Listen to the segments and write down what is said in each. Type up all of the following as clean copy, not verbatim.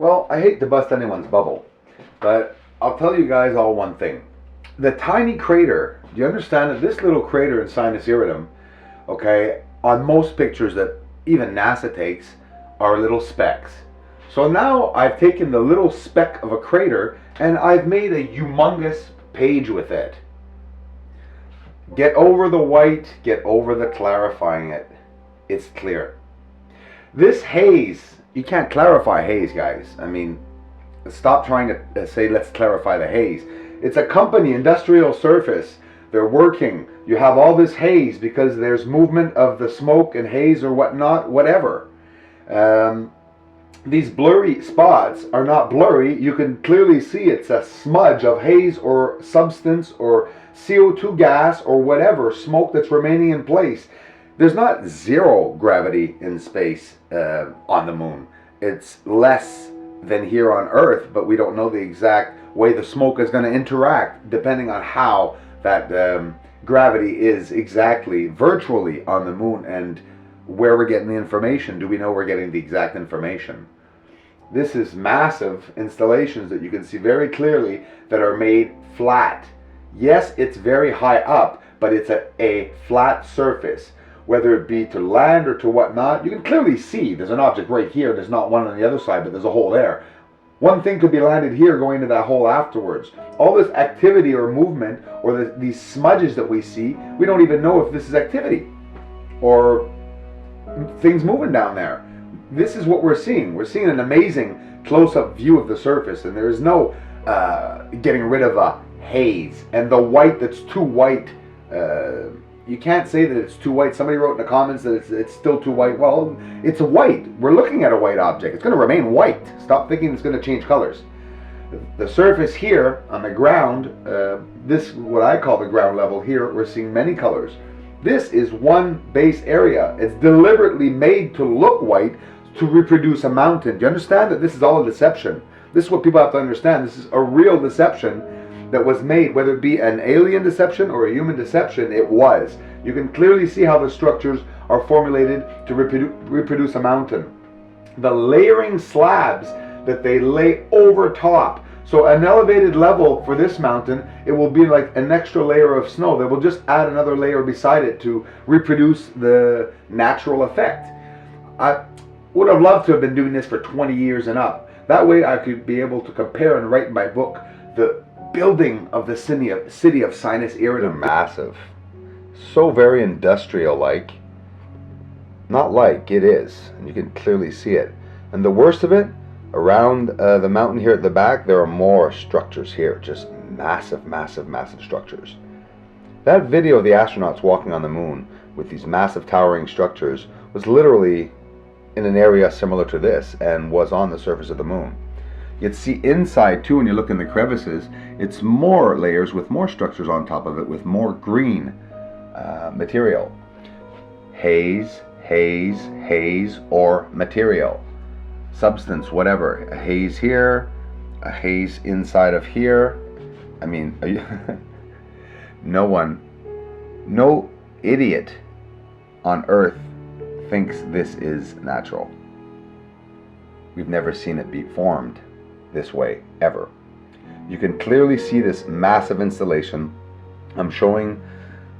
Well, I hate to bust anyone's bubble, but I'll tell you guys all one thing. The tiny crater, do you understand that this little crater in Sinus Iridum, okay, on most pictures that even NASA takes, are little specks. So now I've taken the little speck of a crater and I've made a humongous page with it. Get over the white, get over the clarifying it. It's clear. This haze, you can't clarify haze, guys. I mean, stop trying to say let's clarify the haze. It's a company, industrial surface. They're working. You have all this haze because there's movement of the smoke and haze or whatnot, whatever. These blurry spots are not blurry. You can clearly see it's a smudge of haze or substance or CO2 gas or whatever, smoke that's remaining in place. There's not zero gravity in space on the moon. It's less than here on Earth, but we don't know the exact way the smoke is going to interact depending on how that gravity is exactly virtually on the moon and where we're getting the information. Do we know we're getting the exact information? This is massive installations that you can see very clearly that are made flat. Yes, it's very high up, but it's a flat surface. Whether it be to land or to whatnot, you can clearly see there's an object right here. There's not one on the other side, but there's a hole there. One thing could be landed here going into that hole afterwards. All this activity or movement or these smudges that we see, we don't even know if this is activity or things moving down there. This is what we're seeing. We're seeing an amazing close-up view of the surface, and there is no getting rid of a haze. And the white that's too white, you can't say that it's too white. Somebody wrote in the comments that it's still too white. Well, it's white. We're looking at a white object. It's going to remain white. Stop thinking it's going to change colors. The surface here on the ground, this what I call the ground level here, we're seeing many colors. This is one base area. It's deliberately made to look white to reproduce a mountain. Do you understand that this is all a deception? This is what people have to understand. This is a real deception that was made, whether it be an alien deception or a human deception. It was. You can clearly see how the structures are formulated to reproduce a mountain. The layering slabs that they lay over top. So an elevated level for this mountain, it will be like an extra layer of snow. They will just add another layer beside it to reproduce the natural effect. I would have loved to have been doing this for 20 years and up. That way I could be able to compare and write in my book the building of the city of Sinus Iridum. Massive. So very industrial-like. Not like, it is. And you can clearly see it. And the worst of it, around the mountain here at the back, there are more structures here. Just massive, massive, massive structures. That video of the astronauts walking on the moon with these massive towering structures was literally in an area similar to this and was on the surface of the moon. You'd see inside too, when you look in the crevices, it's more layers with more structures on top of it with more green material. Haze, haze, haze, or material. Substance, whatever. A haze here, a haze inside of here. I mean, no idiot on Earth thinks this is natural. We've never seen it be formed this way, ever. You can clearly see this massive installation. I'm showing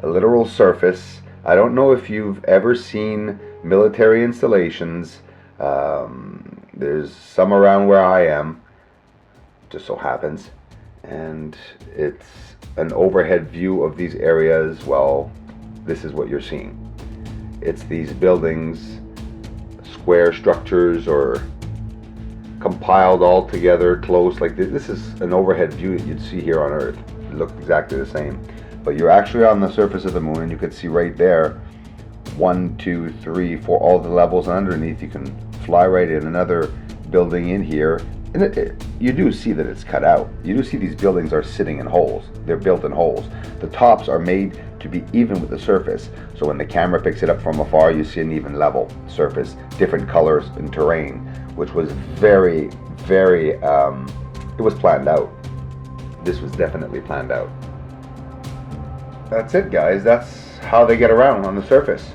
a literal surface. I don't know if you've ever seen military installations. There's some around where I am, just so happens, and it's an overhead view of these areas. Well, this is what you're seeing. It's these buildings, square structures, or compiled all together close like this. This is an overhead view that you'd see here on Earth. It looked exactly the same, but you're actually on the surface of the moon, and you can see right there 1, 2, 3, 4, all the levels, and underneath you can fly right in. Another building in here, and you do see that it's cut out. You do see these buildings are sitting in holes. They're built in holes. The tops are made to be even with the surface, so when the camera picks it up from afar, you see an even level surface, different colors and terrain, which was very, very, it was planned out. This was definitely planned out. That's it, guys. That's how they get around on the surface.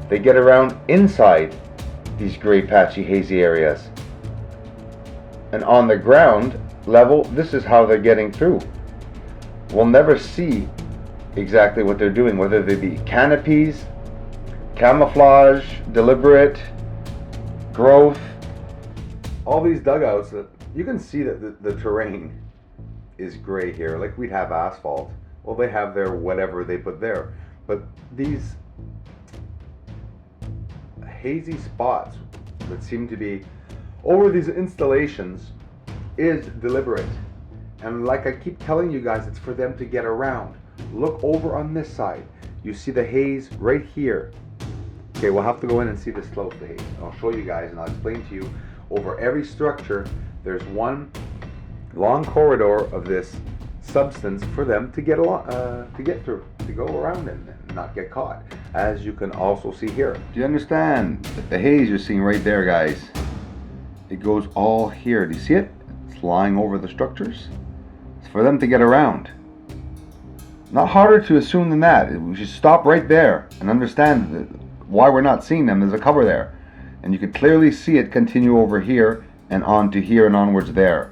They get around inside these gray, patchy, hazy areas. And on the ground level, this is how they're getting through. We'll never see exactly what they're doing, whether they be canopies, camouflage, deliberate, growth. All these dugouts, you can see that the terrain is gray here, like we'd have asphalt. Well, they have their whatever they put there. But these hazy spots that seem to be over these installations is deliberate. And like I keep telling you guys, it's for them to get around. Look over on this side. You see the haze right here. Okay, we'll have to go in and see this close, the haze. I'll show you guys and I'll explain to you. Over every structure, there's one long corridor of this substance for them to get along, to get through, to go around and not get caught, as you can also see here. Do you understand that the haze you're seeing right there, guys? It goes all here. Do you see it? It's lying over the structures. It's for them to get around. Not harder to assume than that. We should stop right there and understand why we're not seeing them. There's a cover there. And you can clearly see it continue over here and on to here and onwards there.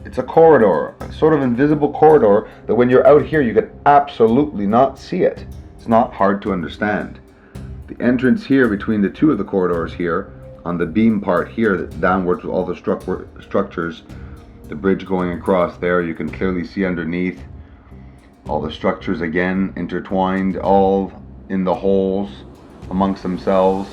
It's a corridor, a sort of invisible corridor that when you're out here you can absolutely not see it. It's not hard to understand. The entrance here between the two of the corridors here, on the beam part here, downwards with all the structures, the bridge going across there, you can clearly see underneath all the structures again intertwined, all in the holes amongst themselves.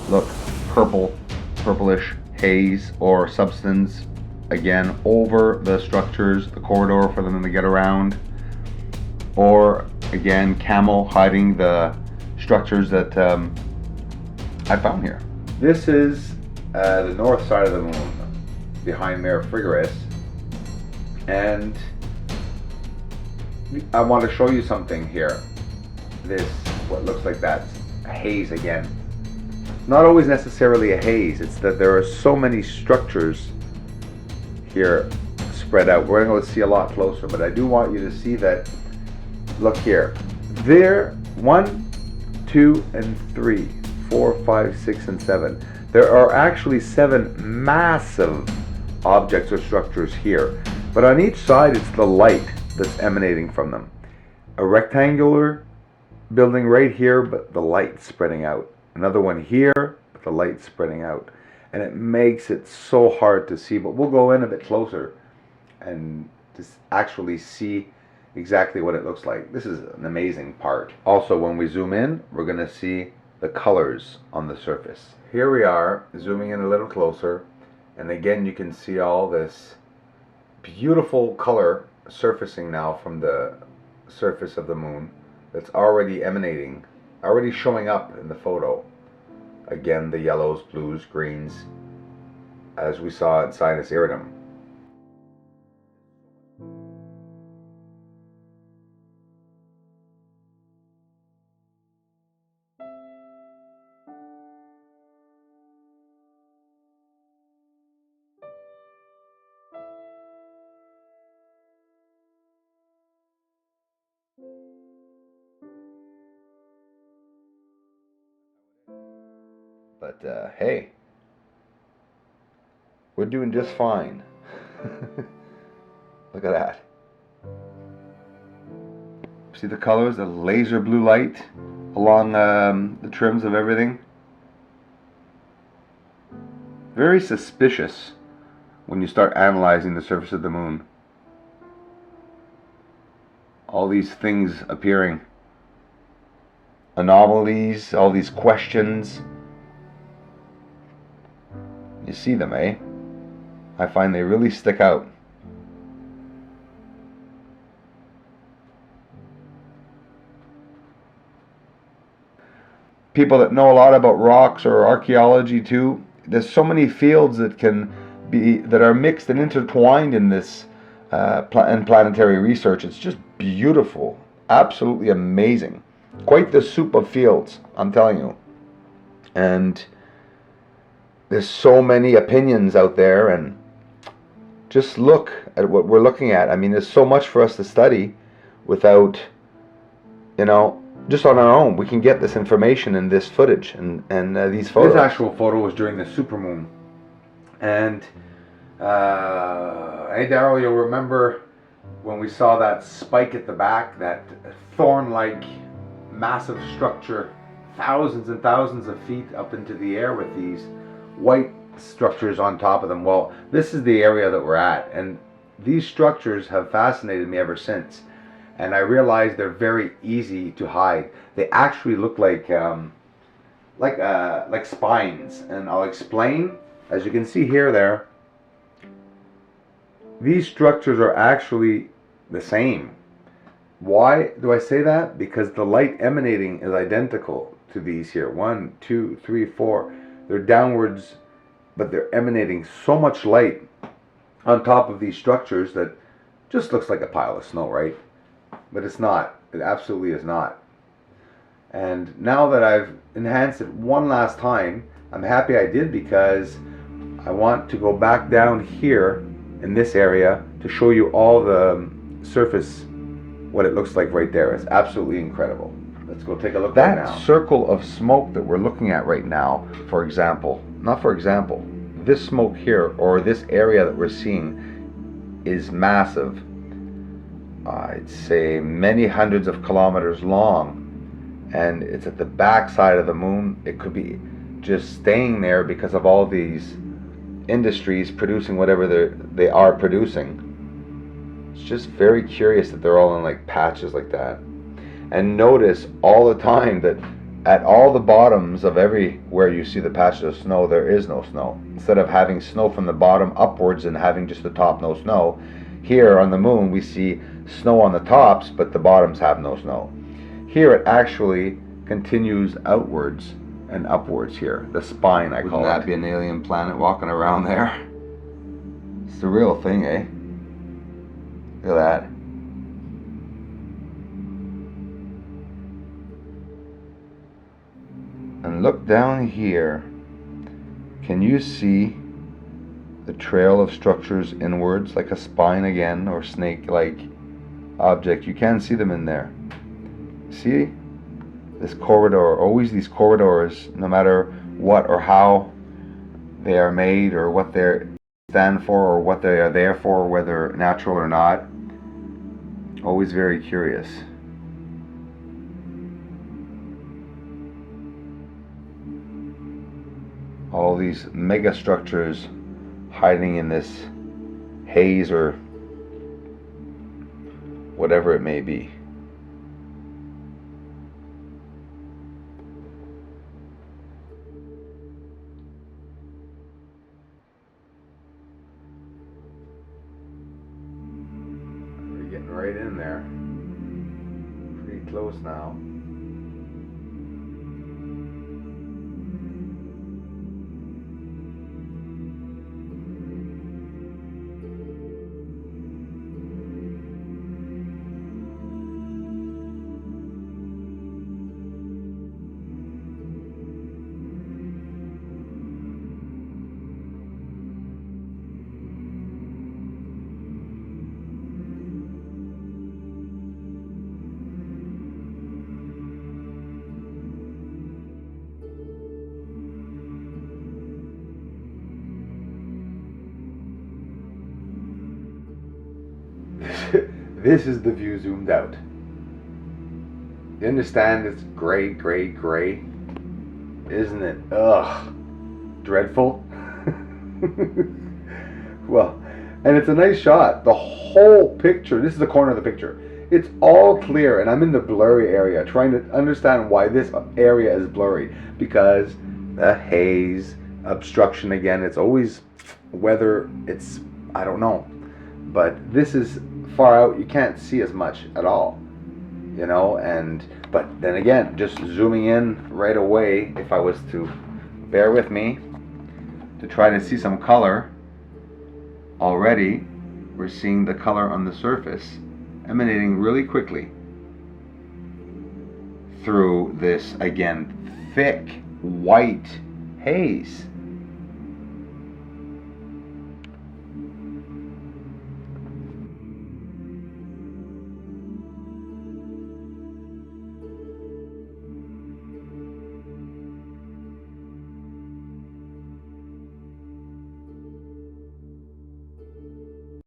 Look, purplish haze or substance again over the structures, the corridor for them to get around, or again camel hiding the structures that I found here. This is the north side of the moon behind Mare Frigoris, and I want to show you something here. This, what looks like that's a haze again. Not always necessarily a haze, it's that there are so many structures here spread out. We're going to see a lot closer, but I do want you to see that. Look here. There, 1, 2, and 3, 4, 5, 6, and 7. There are actually 7 massive objects or structures here. But on each side, it's the light that's emanating from them. A rectangular building right here, but the light spreading out. Another one here, but the light spreading out. And it makes it so hard to see, but we'll go in a bit closer and just actually see exactly what it looks like. This is an amazing part. Also, when we zoom in, we're going to see the colors on the surface. Here we are, zooming in a little closer, and again you can see all this beautiful color surfacing now from the surface of the moon that's already emanating, already showing up in the photo. Again, the yellows, blues, greens, as we saw at Sinus Iridum. But hey, we're doing just fine. Look at that. See the colors, the laser blue light along the trims of everything. Very suspicious when you start analyzing the surface of the moon. All these things appearing. Anomalies, all these questions. You see them, eh? I find they really stick out. People that know a lot about rocks or archaeology too, there's so many fields that are mixed and intertwined in this and planetary research. It's just beautiful, absolutely amazing. Quite the soup of fields, I'm telling you. And there's so many opinions out there, and just look at what we're looking at. I mean, there's so much for us to study without, just on our own. We can get this information and this footage and these photos. This actual photo was during the supermoon, and Hey Daryl, you'll remember when we saw that spike at the back, that thorn-like massive structure, thousands and thousands of feet up into the air with these white structures on top of them. Well, this is the area that we're at, and these structures have fascinated me ever since. And I realized they're very easy to hide. They actually look like spines, and I'll explain. As you can see here, these structures are actually the same. Why do I say that? Because the light emanating is identical to these here. 1, 2, 3, 4. They're downwards, but they're emanating so much light on top of these structures that just looks like a pile of snow, right? But it's not. It absolutely is not. And now that I've enhanced it one last time, I'm happy I did, because I want to go back down here in this area to show you all the surface, what it looks like right there. It's absolutely incredible. Let's go take a look right now. That circle of smoke that we're looking at right now, this smoke here, or this area that we're seeing, is massive. I'd say many hundreds of kilometers long, and it's at the back side of the moon. It could be just staying there because of all these industries producing whatever they are producing. It's just very curious that they're all in like patches like that. And notice all the time that at all the bottoms of everywhere you see the patches of snow, there is no snow. Instead of having snow from the bottom upwards and having just the top no snow, here on the moon we see snow on the tops, but the bottoms have no snow. Here it actually continues outwards and upwards here. The spine, I call it. Wouldn't that be an alien planet walking around there? It's the real thing, eh? Look at that. And look down here. Can you see the trail of structures inwards, like a spine again, or snake-like object? You can see them in there. See? This corridor, always these corridors, no matter what or how they are made, or what they stand for, or what they are there for, whether natural or not. Always very curious. All these mega structures hiding in this haze, or whatever it may be. We're getting right in there. Pretty close now. This is the view zoomed out. You understand it's gray, gray, gray? Isn't it? Ugh. Dreadful. Well, and it's a nice shot. The whole picture, this is the corner of the picture. It's all clear, and I'm in the blurry area trying to understand why this area is blurry. Because the haze, obstruction again, it's always whether it's, I don't know. But this is far out, you can't see as much at all, you know. And but then again, just zooming in right away, if I was to bear with me to try to see some color, already we're seeing the color on the surface emanating really quickly through this, again, thick white haze.